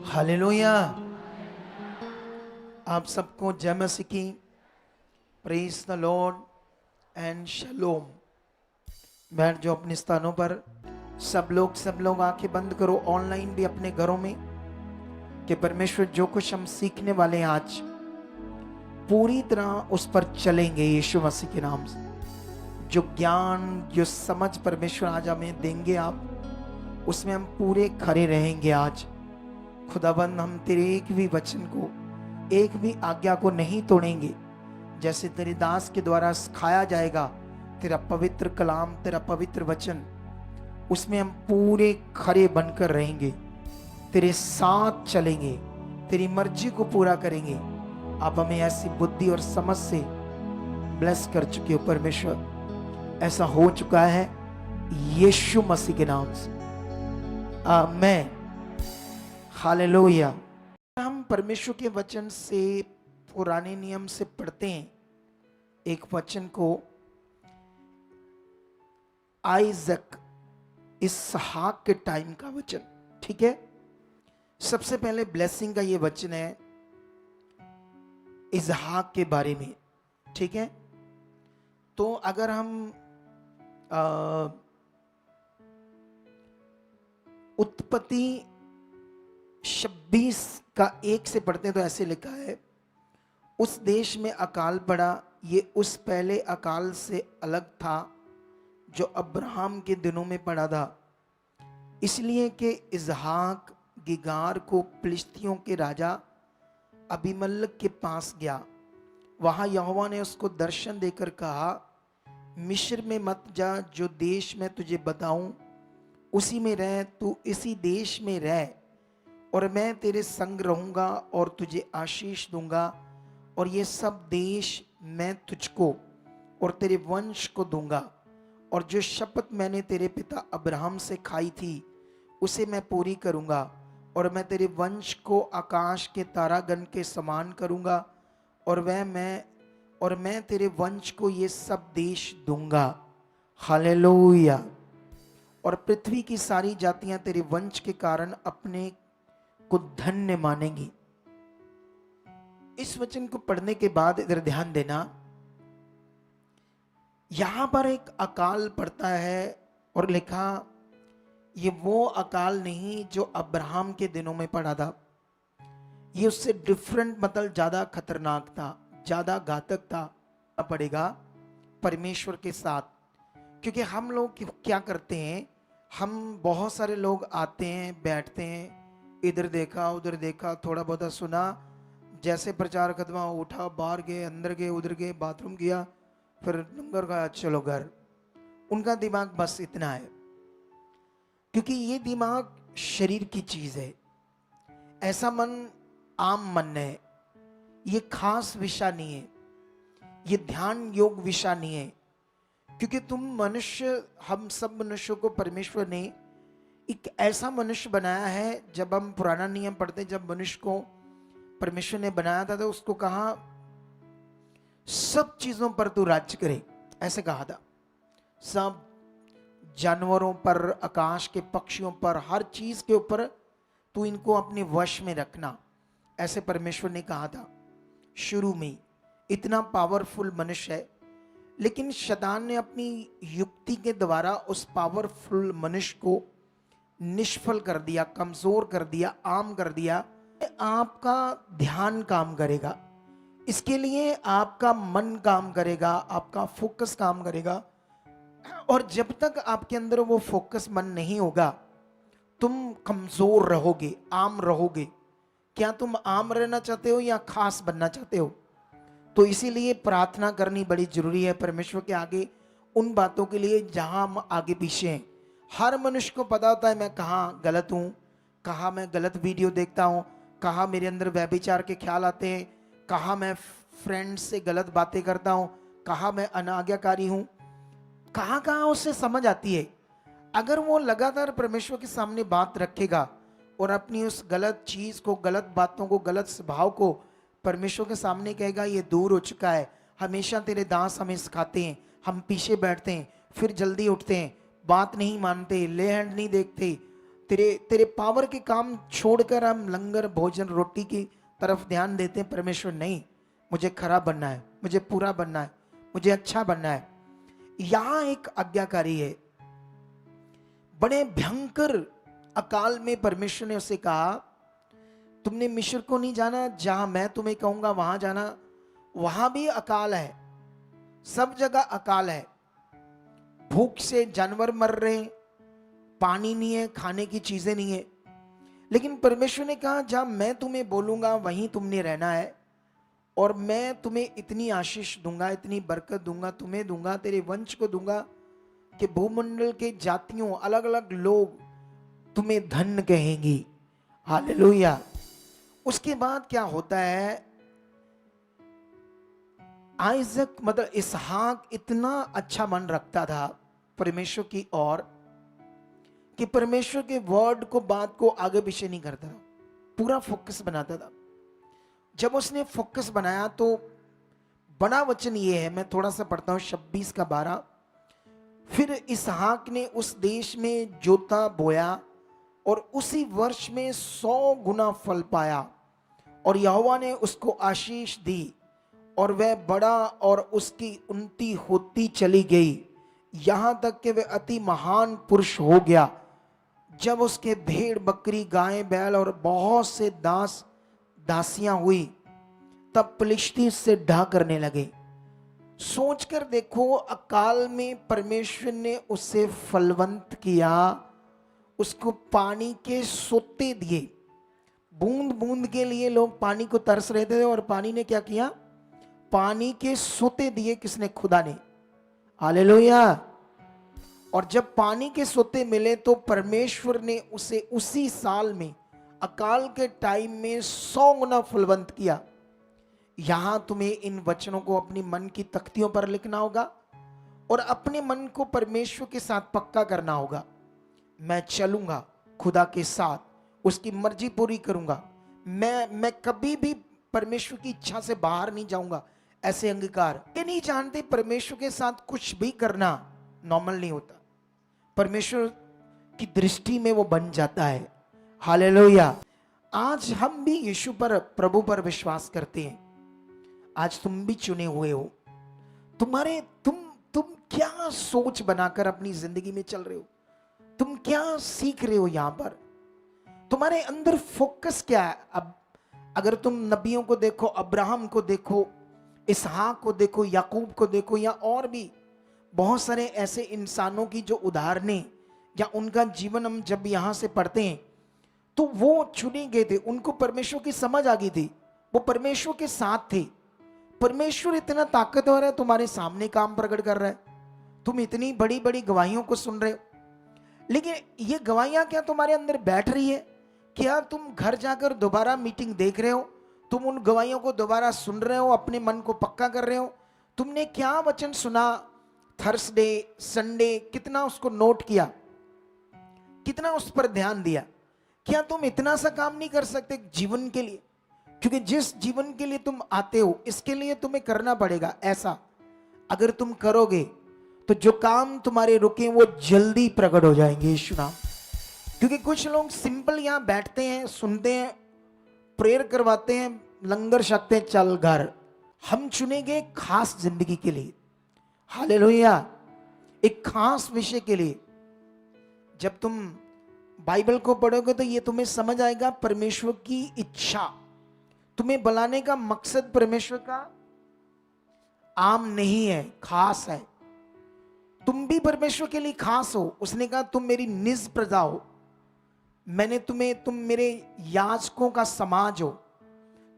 Hallelujah. आप सबको जय मसीह की। Praise the lord and shalom. बैठ जाओ अपने स्थानों पर। सब लोग आंखें बंद करो, ऑनलाइन भी अपने घरों में। कि परमेश्वर जो कुछ हम सीखने वाले हैं आज पूरी तरह उस पर चलेंगे यीशु मसीह के नाम से। जो ज्ञान जो समझ परमेश्वर आज हमें देंगे, आप उसमें हम पूरे खरे रहेंगे। आज खुदाबंद हम तेरे एक भी वचन को, एक भी आज्ञा को नहीं तोड़ेंगे। जैसे तेरे दास के द्वारा सिखाया जाएगा तेरा पवित्र कलाम, तेरा पवित्र वचन, उसमें हम पूरे खरे बनकर रहेंगे, तेरे साथ चलेंगे, तेरी मर्जी को पूरा करेंगे। आप हमें ऐसी बुद्धि और समझ से ब्लेस कर चुके हो परमेश्वर। ऐसा हो चुका है यीशु मसीह के नाम से, आमीन। हालेलुया। हम परमेश्वर के वचन से, पुराने नियम से पढ़ते हैं एक वचन को, आइजक इसहाक के टाइम का वचन। ठीक है, सबसे पहले ब्लेसिंग का ये वचन है इसहाक के बारे में। ठीक है, तो अगर हम उत्पत्ति 26 का 1 से पढ़ते हैं तो ऐसे लिखा है, उस देश में अकाल पड़ा। ये उस पहले अकाल से अलग था जो अब्राहम के दिनों में पड़ा था, इसलिए कि इसहाक गिगार को फिलिस्तियों के राजा अबीमलेक के पास गया। वहां यहोवा ने उसको दर्शन देकर कहा, मिस्र में मत जा, जो देश मैं तुझे बताऊं उसी में रह। तू इसी देश में रह और मैं तेरे संग रहूंगा और तुझे आशीष दूंगा, और ये सब देश मैं तुझको और तेरे वंश को दूंगा। और जो शपथ मैंने तेरे पिता अब्राहम से खाई थी उसे मैं पूरी करूंगा, और मैं तेरे वंश को आकाश के तारागण के समान करूंगा, और मैं तेरे वंश को ये सब देश दूंगा। हालेलुया। और पृथ्वी की सारी जातियां तेरे वंश के कारण अपने को धन्य मानेंगी। इस वचन को पढ़ने के बाद इधर ध्यान देना, यहां पर एक अकाल पड़ता है और लिखा, ये वो अकाल नहीं जो अब्राहम के दिनों में पड़ा था। ये उससे डिफरेंट, मतलब ज्यादा खतरनाक था, ज्यादा घातक था। पड़ेगा परमेश्वर के साथ। क्योंकि हम लोग क्या करते हैं, हम बहुत सारे लोग आते हैं, बैठते हैं, इधर देखा उधर देखा, थोड़ा बहुत सुना, जैसे प्रचार खत्मा उठा, बाहर गए, अंदर गए, उधर गए, बाथरूम किया, फिर लंगर खाया, चलो घर। उनका दिमाग बस इतना है। क्योंकि ये दिमाग शरीर की चीज है। ऐसा मन आम मन है, ये खास विषय नहीं है, ये ध्यान योग विषय नहीं है। क्योंकि तुम मनुष्य, हम सब मनुष्यों को परमेश्वर ने एक ऐसा मनुष्य बनाया है। जब हम पुराना नियम पढ़ते, जब मनुष्य को परमेश्वर ने बनाया था तो उसको कहा सब चीजों पर तू राज्य करे, ऐसे कहा था। सब जानवरों पर, आकाश के पक्षियों पर, हर चीज के ऊपर तू इनको अपने वश में रखना, ऐसे परमेश्वर ने कहा था शुरू में। इतना पावरफुल मनुष्य है, लेकिन शैतान ने अपनी युक्ति के द्वारा उस पावरफुल मनुष्य को निष्फल कर दिया, कमजोर कर दिया, आम कर दिया। आपका ध्यान काम करेगा, इसके लिए आपका मन काम करेगा, आपका फोकस काम करेगा। और जब तक आपके अंदर वो फोकस मन नहीं होगा, तुम कमजोर रहोगे, आम रहोगे। क्या तुम आम रहना चाहते हो या खास बनना चाहते हो? तो इसीलिए प्रार्थना करनी बड़ी जरूरी है परमेश्वर के आगे, उन बातों के लिए जहां हम आगे पीछे हैं। हर मनुष्य को पता होता है मैं कहाँ गलत हूं, कहाँ मैं गलत वीडियो देखता हूं, कहाँ मेरे अंदर व्यभिचार के ख्याल आते हैं, कहाँ मैं फ्रेंड्स से गलत बातें करता हूं, कहाँ मैं अनाज्ञाकारी हूं, कहाँ कहाँ उससे समझ आती है। अगर वो लगातार परमेश्वर के सामने बात रखेगा और अपनी उस गलत चीज को, गलत बातों को, गलत स्वभाव को परमेश्वर के सामने कहेगा ये दूर हो चुका है। हमेशा तेरे दास हमें सिखाते हैं, हम पीछे बैठते हैं, फिर जल्दी उठते हैं, बात नहीं मानते, ले हैंड नहीं देखते, तेरे तेरे पावर के काम छोड़कर हम लंगर भोजन रोटी की तरफ ध्यान देते हैं। परमेश्वर नहीं, मुझे खराब बनना है, मुझे पूरा बनना है, मुझे अच्छा बनना है। यहां एक आज्ञाकारी है। बड़े भयंकर अकाल में परमेश्वर ने उसे कहा, तुमने मिस्र को नहीं जाना, जहां मैं तुम्हें कहूंगा वहां जाना। वहां भी अकाल है, सब जगह अकाल है। भूख से जानवर मर रहे हैं, पानी नहीं है, खाने की चीजें नहीं है। लेकिन परमेश्वर ने कहा, जहां मैं तुम्हें बोलूंगा वहीं तुमने रहना है, और मैं तुम्हें इतनी आशीष दूंगा, इतनी बरकत दूंगा, तुम्हें दूंगा, तेरे वंश को दूंगा कि भूमंडल के जातियों, अलग अलग लोग तुम्हें धन कहेंगी। हालेलुया। उसके बाद क्या होता है, आइजक मतलब इसहाक इतना अच्छा मन रखता था परमेश्वर की ओर कि परमेश्वर के वर्ड को, बात को आगे पीछे नहीं करता था, पूरा फोकस बनाता था। जब उसने फोकस बनाया तो बड़ा वचन ये है, मैं थोड़ा सा पढ़ता हूं 26 का 12। फिर इसहाक ने उस देश में जोता बोया और उसी वर्ष में 100 गुना फल पाया, और यहोवा ने उसको आशीष दी और वह बड़ा और उसकी उन्नति होती चली गई, यहां तक कि वह अति महान पुरुष हो गया। जब उसके भेड़ बकरी गाय बैल और बहुत से दास दासियां हुई, तब पलिश्ती उससे ढा करने लगे। सोचकर देखो, अकाल में परमेश्वर ने उसे फलवंत किया, उसको पानी के सोते दिए। बूंद बूंद के लिए लोग पानी को तरस रहे थे, और पानी ने क्या किया, पानी के सोते दिए। किसने? खुदा ने। हालेलुया। और जब पानी के सोते मिले तो परमेश्वर ने उसे उसी साल में, अकाल के टाइम में 100 गुना फलवंत किया। यहां तुम्हें इन वचनों को अपनी मन की तख्तियों पर लिखना होगा और अपने मन को परमेश्वर के साथ पक्का करना होगा। मैं चलूंगा खुदा के साथ, उसकी मर्जी पूरी करूंगा। मैं कभी भी परमेश्वर की इच्छा से बाहर नहीं जाऊंगा। ऐसे अंगीकार ये नहीं जानते, परमेश्वर के साथ कुछ भी करना नॉर्मल नहीं होता, परमेश्वर की दृष्टि में वो बन जाता है। हालेलुया। आज हम भी यीशु पर, प्रभु पर विश्वास करते हैं। आज तुम भी चुने हुए हो। तुम क्या सोच बनाकर अपनी जिंदगी में चल रहे हो? तुम क्या सीख रहे हो? यहां पर तुम्हारे अंदर फोकस क्या है? अब अगर तुम नबियों को देखो, अब्राहम को देखो, इसहाक को देखो, याकूब को देखो, या और भी बहुत सारे ऐसे इंसानों की जो उदाहरणें या उनका जीवन हम जब यहां से पढ़ते हैं, तो वो चुने गए थे, उनको परमेश्वर की समझ आ गई थी, वो परमेश्वर के साथ थे। परमेश्वर इतना ताकतवर है, तुम्हारे सामने काम प्रकट कर रहा है, तुम इतनी बड़ी बड़ी गवाहियों को सुन रहे हो। लेकिन ये गवाहियां क्या तुम्हारे अंदर बैठ रही है? क्या तुम घर जाकर दोबारा मीटिंग देख रहे हो? तुम उन गवाहियों को दोबारा सुन रहे हो, अपने मन को पक्का कर रहे हो? तुमने क्या वचन सुना थर्सडे, संडे, कितना उसको नोट किया, कितना उस पर ध्यान दिया? क्या तुम इतना सा काम नहीं कर सकते जीवन के लिए? क्योंकि जिस जीवन के लिए तुम आते हो, इसके लिए तुम्हें करना पड़ेगा ऐसा। अगर तुम करोगे तो जो काम तुम्हारे रुके वो जल्दी प्रकट हो जाएंगे यीशु नाम। क्योंकि कुछ लोग सिंपल यहां बैठते हैं, सुनते हैं, प्रेयर करवाते हैं, लंगर छकते हैं, चल घर। हम चुने गए खास जिंदगी के लिए। हालेलुया। एक खास विषय के लिए। जब तुम बाइबल को पढ़ोगे तो ये तुम्हें समझ आएगा, परमेश्वर की इच्छा, तुम्हें बुलाने का मकसद परमेश्वर का आम नहीं है, खास है। तुम भी परमेश्वर के लिए खास हो। उसने कहा तुम मेरी निज प्रजा हो, मैंने तुम मेरे याजकों का समाज हो,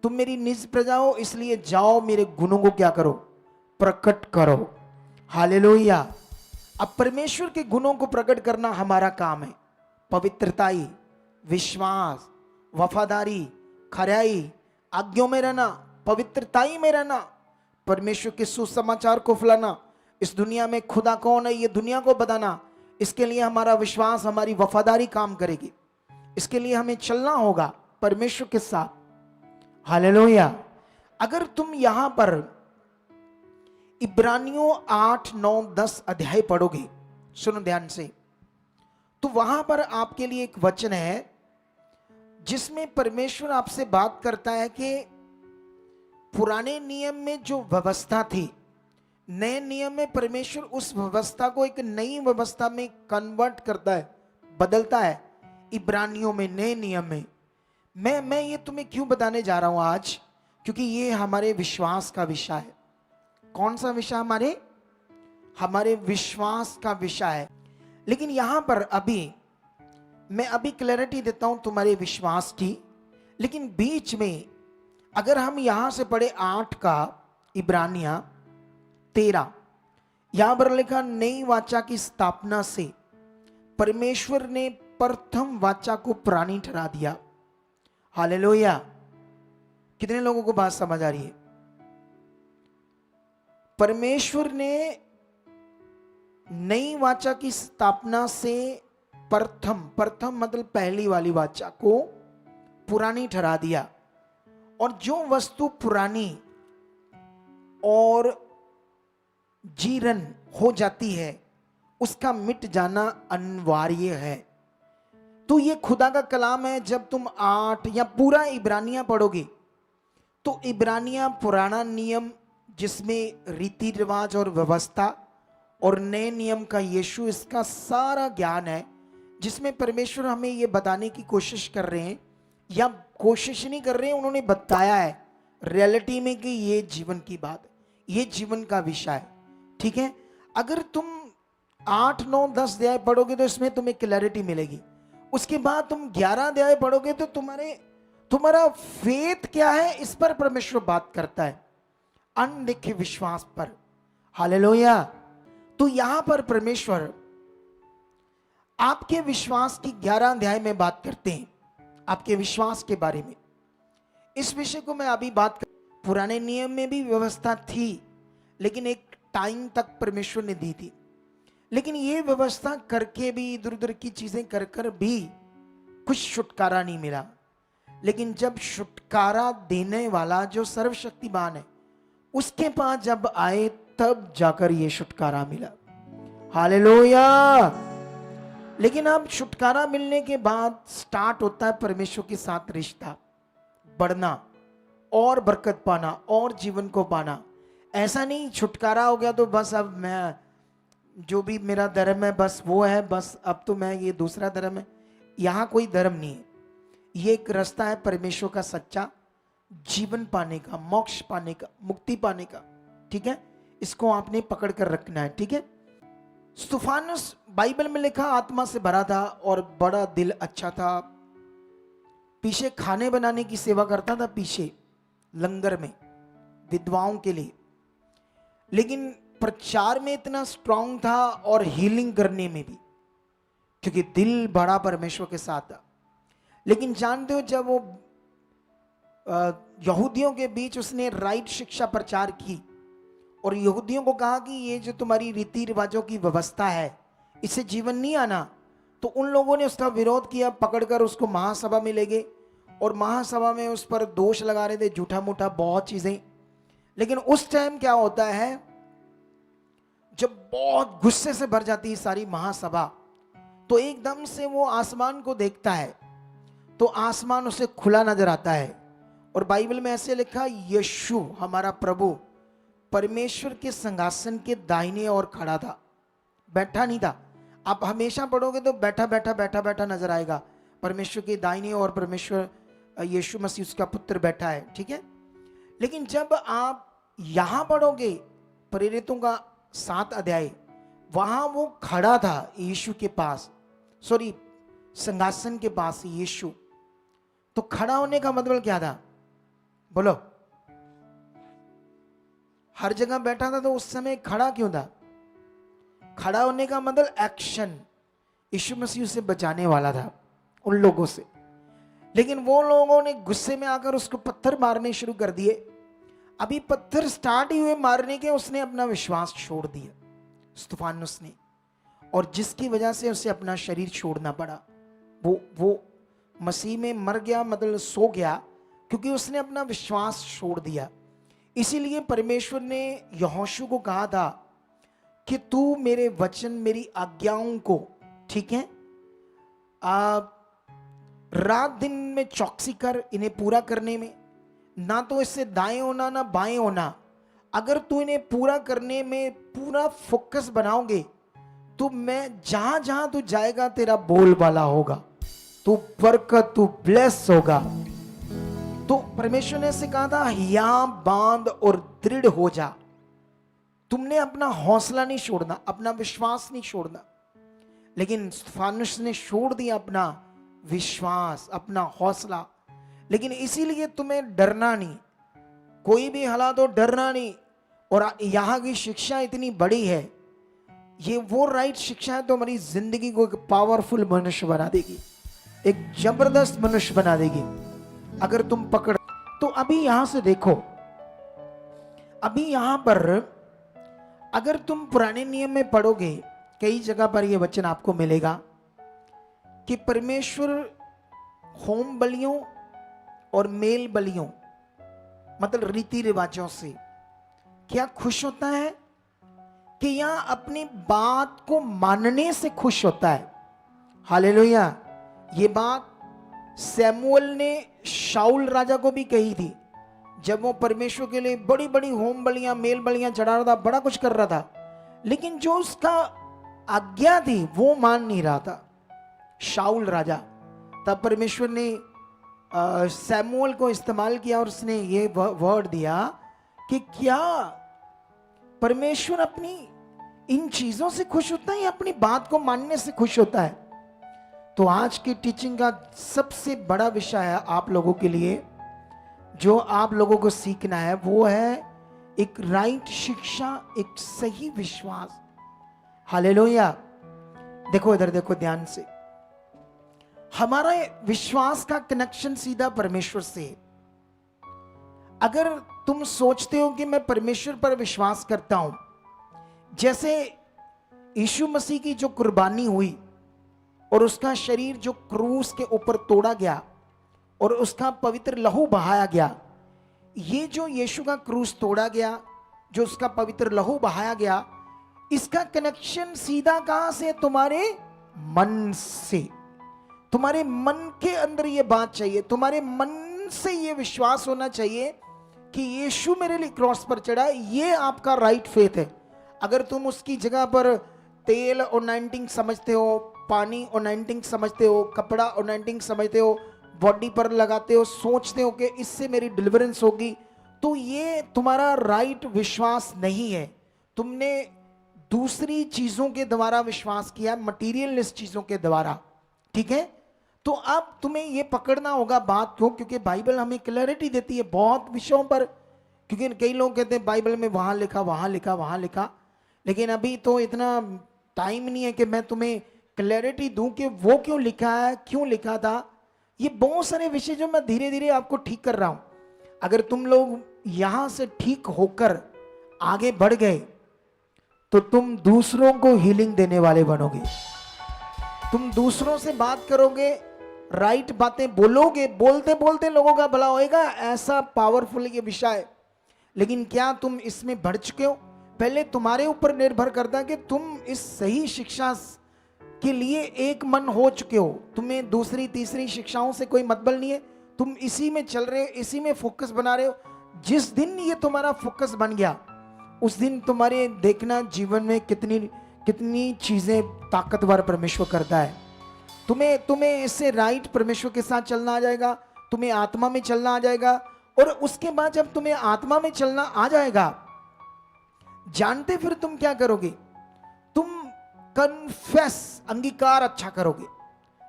तुम मेरी निज प्रजा हो, इसलिए जाओ मेरे गुणों को क्या करो, प्रकट करो। हालेलुया। अब परमेश्वर के गुणों को प्रकट करना हमारा काम है। पवित्रताई, विश्वास, वफादारी, खराई, आज्ञों में रहना, पवित्रताई में रहना, परमेश्वर के सुसमाचार को फैलाना, इस दुनिया में खुदा कौन है ये दुनिया को बताना। इसके लिए हमारा विश्वास, हमारी वफादारी काम करेगी। इसके लिए हमें चलना होगा परमेश्वर के साथ। हालेलुया। अगर तुम यहां पर इब्रानियों 8, 9, 10 अध्याय पढ़ोगे, सुनो ध्यान से, तो वहां पर आपके लिए एक वचन है जिसमें परमेश्वर आपसे बात करता है कि पुराने नियम में जो व्यवस्था थी, नए नियम में परमेश्वर उस व्यवस्था को एक नई व्यवस्था में कन्वर्ट करता है, बदलता है। इब्रानियों में, नए नियम में। मैं ये तुम्हें क्यों बताने जा रहा हूं आज, क्योंकि ये हमारे विश्वास का विषय है। कौन सा विषय? हमारे विश्वास का विषय है। लेकिन यहां पर मैं अभी क्लैरिटी देता हूं तुम्हारे विश्वास की, लेकिन बीच में अगर हम यहां से पढ़े 8 का इब्रानिया 13, यहां पर लिखा नई वाचा की स्थापना से परमेश्वर ने प्रथम वाचा को पुरानी ठहरा दिया। हालेलुया। कितने लोगों को बात समझ आ रही है? परमेश्वर ने नई वाचा की स्थापना से प्रथम मतलब पहली वाली वाचा को पुरानी ठहरा दिया। और जो वस्तु पुरानी और जीर्ण हो जाती है उसका मिट जाना अनिवार्य है। तो ये खुदा का कलाम है। जब तुम 8 या पूरा इब्रानिया पढ़ोगे तो इब्रानिया पुराना नियम जिसमें रीति रिवाज और व्यवस्था, और नए नियम का यीशु, इसका सारा ज्ञान है, जिसमें परमेश्वर हमें ये बताने की कोशिश कर रहे हैं, या कोशिश नहीं कर रहे हैं, उन्होंने बताया है रियलिटी में कि ये जीवन की बात, ये जीवन का विषय है। ठीक है? अगर तुम 8, 9, 10 अध्याय पढ़ोगे तो इसमें तुम्हें क्लैरिटी मिलेगी। उसके बाद तुम 11 अध्याय पढ़ोगे तो तुम्हारा फेथ क्या है इस पर परमेश्वर बात करता है, अनदेखे विश्वास पर। हालेलुया। तो यहां पर परमेश्वर आपके विश्वास की 11 अध्याय में बात करते हैं, आपके विश्वास के बारे में। इस विषय को मैं अभी बात कर, पुराने नियम में भी व्यवस्था थी, लेकिन एक टाइम तक परमेश्वर ने दी थी। लेकिन ये व्यवस्था करके भी, इधर उधर की चीजें कर कर भी कुछ छुटकारा नहीं मिला। लेकिन जब छुटकारा देने वाला जो सर्वशक्तिमान है उसके पास जब आए तब जाकर ये छुटकारा मिला। हालेलुया। लेकिन अब छुटकारा मिलने के बाद स्टार्ट होता है परमेश्वर के साथ रिश्ता बढ़ना और बरकत पाना और जीवन को पाना। ऐसा नहीं छुटकारा हो गया तो बस अब मैं जो भी मेरा धर्म है बस वो है, बस अब तो मैं ये दूसरा धर्म है। यहां कोई धर्म नहीं है, ये एक रास्ता है परमेश्वर का सच्चा, जीवन पाने का, मोक्ष पाने का, मुक्ति पाने का। ठीक है? इसको आपने पकड़ कर रखना है। ठीक है? स्तुफानुस बाइबल में लिखा आत्मा से भरा था और बड़ा दिल अच्छा था, पीछे खाने बनाने की सेवा करता था, पीछे लंगर में विधवाओं के लिए। लेकिन प्रचार में इतना स्ट्रांग था और हीलिंग करने में भी, क्योंकि दिल बड़ा परमेश्वर के साथ था। लेकिन जानते हो जब वो यहूदियों के बीच उसने राइट शिक्षा प्रचार की और यहूदियों को कहा कि ये जो तुम्हारी रीति रिवाजों की व्यवस्था है इससे जीवन नहीं आना, तो उन लोगों ने उसका विरोध किया, पकड़कर उसको महासभा में ले गए और महासभा में उस पर दोष लगा रहे थे, झूठा मूठा बहुत चीजें। लेकिन उस टाइम क्या होता है, जब बहुत गुस्से से भर जाती है सारी महासभा, तो एकदम से वो आसमान को देखता है तो आसमान उसे खुला नजर आता है। और बाइबल में ऐसे लिखा, यीशु हमारा प्रभु परमेश्वर के सिंहासन के दाहिने ओर खड़ा था, बैठा नहीं था। आप हमेशा पढ़ोगे तो बैठा बैठा बैठा बैठा नजर आएगा, परमेश्वर के दाहिने ओर परमेश्वर यीशु मसीह उसका पुत्र बैठा है। ठीक है? लेकिन जब आप यहां पढ़ोगे प्रेरितों का 7 अध्याय, वहां वो खड़ा था यीशु के पास, सॉरी सिंहासन के पास यीशु। तो खड़ा होने का मतलब क्या था? बोलो। हर जगह बैठा था तो उस समय खड़ा क्यों था? खड़ा होने का मतलब एक्शन, यीशु मसीह उसे बचाने वाला था उन लोगों से। लेकिन वो लोगों ने गुस्से में आकर उसको पत्थर मारने शुरू कर दिए। अभी पत्थर स्टार्ट ही हुए मारने के, उसने अपना विश्वास छोड़ दिया स्तुफानुस ने, और जिसकी वजह से उसे अपना शरीर छोड़ना पड़ा। वो मसीह में मर गया, मतलब सो गया, क्योंकि उसने अपना विश्वास छोड़ दिया। इसीलिए परमेश्वर ने यहोशू को कहा था कि तू मेरे वचन, मेरी आज्ञाओं को, ठीक है, आप रात दिन में चौकसी कर इन्हें पूरा करने में, ना तो इससे दाएं होना ना बाएं होना। अगर तू इन्हें पूरा करने में पूरा फोकस बनाओगे तो मैं जहां जहां तू जाएगा तेरा बोलबाला होगा, तू बरकत, तू ब्लेस होगा। तो परमेश्वर ने ऐसे कहा था, हिया बांध और दृढ़ हो जा। तुमने अपना हौसला नहीं छोड़ना, अपना विश्वास नहीं छोड़ना। लेकिन स्तिफानुस ने छोड़ दिया अपना विश्वास, अपना हौसला। लेकिन इसीलिए तुम्हें डरना नहीं, कोई भी हालात हो डरना नहीं। और यहां की शिक्षा इतनी बड़ी है, ये वो राइट शिक्षा है तो हमारी जिंदगी को एक पावरफुल मनुष्य बना देगी, एक जबरदस्त मनुष्य बना देगी अगर तुम पकड़। तो अभी यहां से देखो, अभी यहां पर अगर तुम पुराने नियम में पढ़ोगे, कई जगह पर यह वचन आपको मिलेगा कि परमेश्वर होम बलियों और मेल बलियों, मतलब रीति रिवाजों से क्या खुश होता है कि यहां अपनी बात को मानने से खुश होता है। हालेलुया। ये बात सैमुअल ने शाऊल राजा को भी कही थी, जब वो परमेश्वर के लिए बड़ी बड़ी होम बलियां मेल बलियां चढ़ा रहा था, बड़ा कुछ कर रहा था, लेकिन जो उसका आज्ञा थी वो मान नहीं रहा था शाऊल राजा। तब परमेश्वर ने सैमुअल को इस्तेमाल किया और उसने ये वर्ड दिया कि क्या परमेश्वर अपनी इन चीजों से खुश होता है या अपनी बात को मानने से खुश होता है। तो आज की टीचिंग का सबसे बड़ा विषय है आप लोगों के लिए, जो आप लोगों को सीखना है वो है एक राइट शिक्षा, एक सही विश्वास। हालेलुया। देखो इधर देखो ध्यान से, हमारा विश्वास का कनेक्शन सीधा परमेश्वर से है। अगर तुम सोचते हो कि मैं परमेश्वर पर विश्वास करता हूं, जैसे यीशु मसीह की जो कुर्बानी हुई और उसका शरीर जो क्रूस के ऊपर तोड़ा गया और उसका पवित्र लहू बहाया गया, ये जो यीशु का क्रूस तोड़ा गया, जो उसका पवित्र लहू बहाया गया, इसका कनेक्शन सीधा कहां से? तुम्हारे मन से। तुम्हारे मन के अंदर ये बात चाहिए, तुम्हारे मन से ये विश्वास होना चाहिए कि यीशु मेरे लिए क्रॉस पर चढ़ा है। ये आपका राइट फेथ है। अगर तुम उसकी जगह पर तेल ओनाइंटिंग समझते हो, पानी ओनाइंटिंग समझते हो, कपड़ा ओनाइंटिंग समझते हो, बॉडी पर लगाते हो, सोचते हो कि इससे मेरी डिलीवरेंस होगी, तो ये तुम्हारा राइट विश्वास नहीं है। तुमने दूसरी चीजों के द्वारा विश्वास किया, मटीरियलिस्ट चीजों के द्वारा। ठीक है, तो अब तुम्हें ये पकड़ना होगा बात को, क्योंकि बाइबल हमें क्लैरिटी देती है बहुत विषयों पर। क्योंकि कई लोग कहते हैं बाइबल में वहां लिखा वहां लिखा वहां लिखा, लेकिन अभी तो इतना टाइम नहीं है कि मैं तुम्हें क्लैरिटी दूं कि वो क्यों लिखा है, क्यों लिखा था। ये बहुत सारे विषय जो मैं धीरे धीरे आपको ठीक कर रहा हूं। अगर तुम लोग यहां से ठीक होकर आगे बढ़ गए तो तुम दूसरों को हीलिंग देने वाले बनोगे। तुम दूसरों से बात करोगे, राइट बातें बोलोगे, बोलते बोलते लोगों का भला होएगा। ऐसा पावरफुल ये विषय है। लेकिन क्या तुम इसमें बढ़ चुके हो? पहले तुम्हारे ऊपर निर्भर करता है कि तुम इस सही शिक्षा के लिए एक मन हो चुके हो। तुम्हें दूसरी तीसरी शिक्षाओं से कोई मतलब नहीं है, तुम इसी में चल रहे हो, इसी में फोकस बना रहे हो। जिस दिन ये तुम्हारा फोकस बन गया, उस दिन तुम्हारे देखना जीवन में कितनी कितनी चीजें ताकतवर परमेश्वर करता है। तुम्हें इससे राइट परमेश्वर के साथ चलना आ जाएगा, तुम्हें आत्मा में चलना आ जाएगा। और उसके बाद जब तुम्हें आत्मा में चलना आ जाएगा, जानते फिर तुम क्या करोगे? तुम कन्फेस, अंगीकार अच्छा करोगे।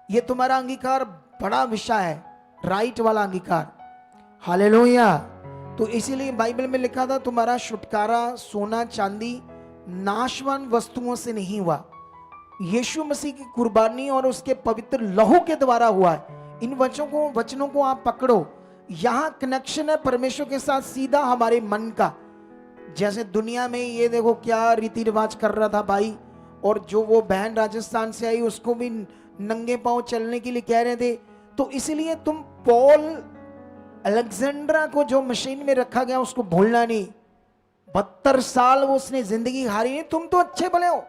ये तुम्हारा अंगीकार बड़ा विषय है, राइट वाला अंगीकार। हालेलुया। तो इसीलिए बाइबल में लिखा था, तुम्हारा छुटकारा सोना चांदी नाशवान वस्तुओं से नहीं हुआ, यीशु मसीह की कुर्बानी और उसके पवित्र लहू के द्वारा हुआ है। इन वचनों को आप पकड़ो। यहां कनेक्शन है परमेश्वर के साथ सीधा हमारे मन का। जैसे दुनिया में ये देखो क्या रीति रिवाज कर रहा था भाई, और जो वो बहन राजस्थान से आई उसको भी नंगे पांव चलने के लिए कह रहे थे। तो इसीलिए तुम पॉल अलेक्जेंड्रा को जो मशीन में रखा गया उसको भूलना नहीं। 72 साल वो उसने जिंदगी हारी नहीं। तुम तो अच्छे भले हो,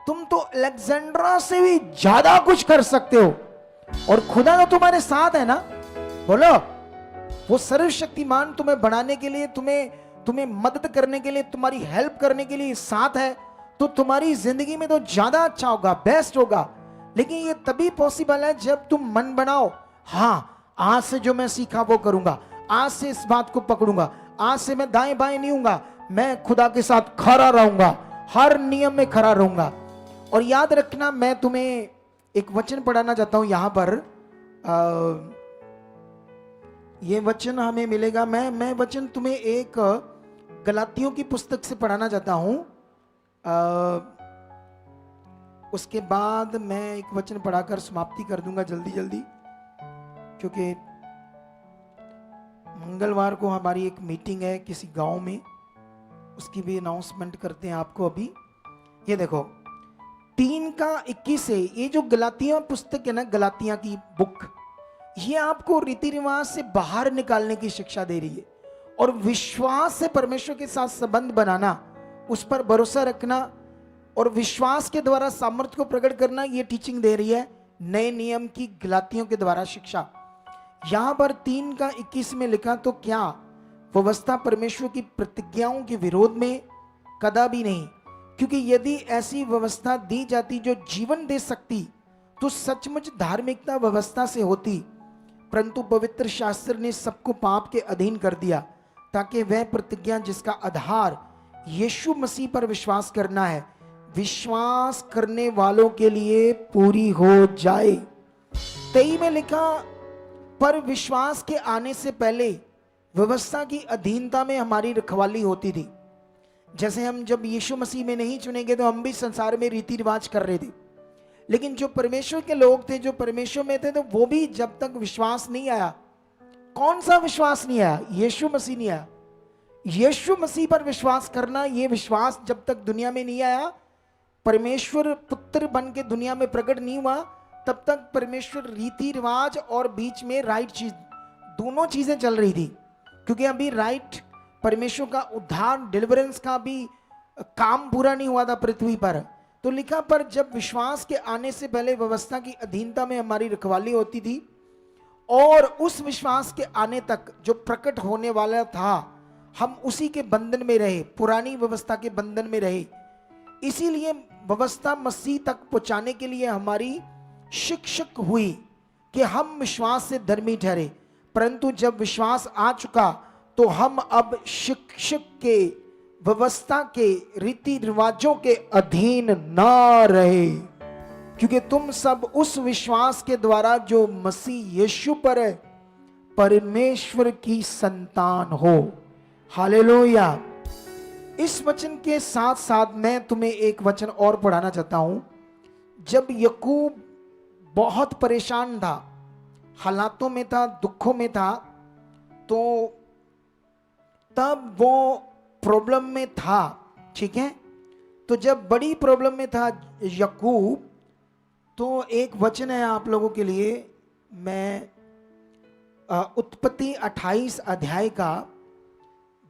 तुम तो अलेक्जेंड्रा से भी ज्यादा कुछ कर सकते हो। और खुदा तो तुम्हारे साथ है ना, बोलो। वो सर्वशक्तिमान तुम्हें बढ़ाने के लिए, तुम्हें मदद करने के लिए, तुम्हारी हेल्प करने के लिए साथ है, तो तुम्हारी जिंदगी में तो ज्यादा अच्छा होगा, बेस्ट होगा। लेकिन ये तभी पॉसिबल है जब तुम मन बनाओ, हाँ आज से जो मैं सीखा वो करूंगा, आज से इस बात को पकड़ूंगा, आज से मैं दाएं बाएं नहीं हूंगा, मैं खुदा के साथ खड़ा रहूंगा, हर नियम में खड़ा रहूंगा। और याद रखना, मैं तुम्हें एक वचन पढ़ाना चाहता हूं यहां पर। ये वचन हमें मिलेगा, मैं वचन तुम्हें एक गलातियों की पुस्तक से पढ़ाना चाहता हूं। उसके बाद मैं एक वचन पढ़ाकर समाप्ति कर दूंगा जल्दी जल्दी, क्योंकि मंगलवार को हमारी एक मीटिंग है किसी गांव में, उसकी भी अनाउंसमेंट करते हैं आपको अभी। ये देखो 3:21 से, ये जो गलातियां पुस्तक है ना, गलातियां की बुक, ये आपको रीति रिवाज से बाहर निकालने की शिक्षा दे रही है और विश्वास से परमेश्वर के साथ संबंध बनाना, उस पर भरोसा रखना और विश्वास के द्वारा सामर्थ्य को प्रकट करना, ये टीचिंग दे रही है नए नियम की गलातियों के द्वारा शिक्षा। यहां पर 3:21 में लिखा, तो क्या व्यवस्था परमेश्वर की प्रतिज्ञाओं के विरोध में? कदापि नहीं, क्योंकि यदि ऐसी व्यवस्था दी जाती जो जीवन दे सकती, तो सचमुच धार्मिकता व्यवस्था से होती। परंतु पवित्र शास्त्र ने सबको पाप के अधीन कर दिया, ताकि वह प्रतिज्ञा जिसका आधार यीशु मसीह पर विश्वास करना है, विश्वास करने वालों के लिए पूरी हो जाए। 23 में लिखा, पर विश्वास के आने से पहले व्यवस्था की अधीनता में हमारी रखवाली होती थी। जैसे हम जब यीशु मसीह में नहीं चुने गए तो हम भी संसार में रीति रिवाज कर रहे थे, लेकिन जो परमेश्वर के लोग थे, जो परमेश्वर में थे, तो वो भी जब तक विश्वास नहीं आया, कौन सा विश्वास नहीं आया? यीशु मसीह नहीं आया। यीशु मसीह पर विश्वास करना, ये विश्वास जब तक दुनिया में नहीं आया, परमेश्वर पुत्र बन के दुनिया में प्रकट नहीं हुआ, तब तक परमेश्वर रीति रिवाज और बीच में राइट चीज, दोनों चीजें चल रही थी। क्योंकि अभी राइट परमेश्वर का उद्धार, डिलीवरेंस का भी काम पूरा नहीं हुआ था पृथ्वी पर। तो लिखा, पर जब विश्वास के आने से पहले व्यवस्था की अधीनता में हमारी रखवाली होती थी, और उस विश्वास के आने तक जो प्रकट होने वाला था, हम उसी के बंधन में रहे, पुरानी व्यवस्था के बंधन में रहे। इसीलिए व्यवस्था मसीह तक पहुंचाने के लिए हमारी शिक्षक हुई कि हम विश्वास से धर्मी ठहरे। परंतु जब विश्वास आ चुका, तो हम अब शिक्षक के, व्यवस्था के, रीति रिवाजों के अधीन ना रहे, क्योंकि तुम सब उस विश्वास के द्वारा जो मसीह यीशु पर है, परमेश्वर की संतान हो। हालेलुया। इस वचन के साथ साथ मैं तुम्हें एक वचन और पढ़ाना चाहता हूं। जब याकूब बहुत परेशान था, हालातों में था, दुखों में था, तो तब वो प्रॉब्लम में था, ठीक है। तो जब बड़ी प्रॉब्लम में था याकूब, तो एक वचन है आप लोगों के लिए, मैं उत्पत्ति 28 अध्याय का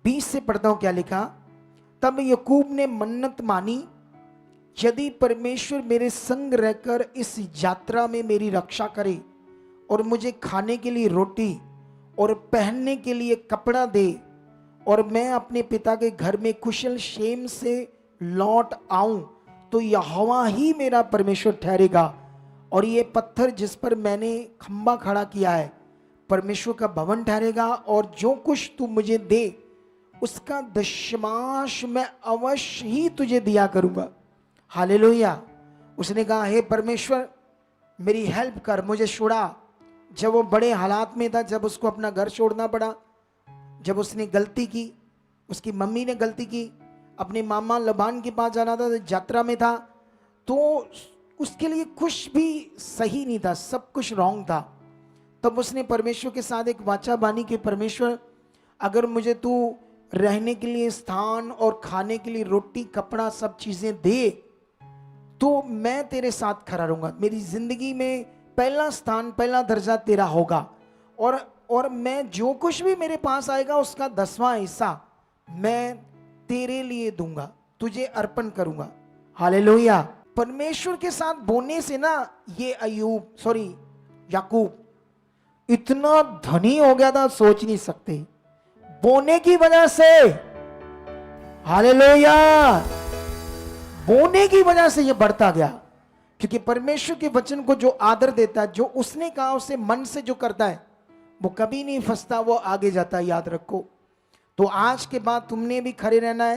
20 से पढ़ता हूं। क्या लिखा? तब याकूब ने मन्नत मानी, यदि परमेश्वर मेरे संग रहकर इस यात्रा में मेरी रक्षा करे और मुझे खाने के लिए रोटी और पहनने के लिए कपड़ा दे, और मैं अपने पिता के घर में कुशल क्षेम से लौट आऊं, तो यहोवा ही मेरा परमेश्वर ठहरेगा, और ये पत्थर जिस पर मैंने खंबा खड़ा किया है परमेश्वर का भवन ठहरेगा, और जो कुछ तू मुझे दे उसका दशमांश मैं अवश्य ही तुझे दिया करूंगा। हालेलुया। उसने कहा, हे परमेश्वर मेरी हेल्प कर, मुझे छुड़ा। जब वो बड़े हालात में था, जब उसको अपना घर छोड़ना पड़ा, जब उसने गलती की, उसकी मम्मी ने गलती की, अपने मामा लबान के पास जाना था, यात्रा में था, तो उसके लिए कुछ भी सही नहीं था, सब कुछ रॉन्ग था। तब उसने परमेश्वर के साथ एक वाचा बानी कि परमेश्वर अगर मुझे तू रहने के लिए स्थान और खाने के लिए रोटी, कपड़ा, सब चीजें दे, तो मैं तेरे साथ खड़ा रहूंगा। मेरी जिंदगी में पहला स्थान, पहला दर्जा तेरा होगा, और मैं जो कुछ भी मेरे पास आएगा उसका 10वां हिस्सा मैं तेरे लिए दूंगा, तुझे अर्पण करूंगा। हालेलुया। परमेश्वर के साथ बोलने से ना, ये याकूब इतना धनी हो गया था, सोच नहीं सकते। बोने की वजह से, हालेलुया, बोने की वजह से ये बढ़ता गया। क्योंकि परमेश्वर के वचन को जो आदर देता है, जो उसने कहा उसे मन से जो करता है, वो कभी नहीं फंसता, वो आगे जाता है, याद रखो। तो आज के बाद तुमने भी खड़े रहना है।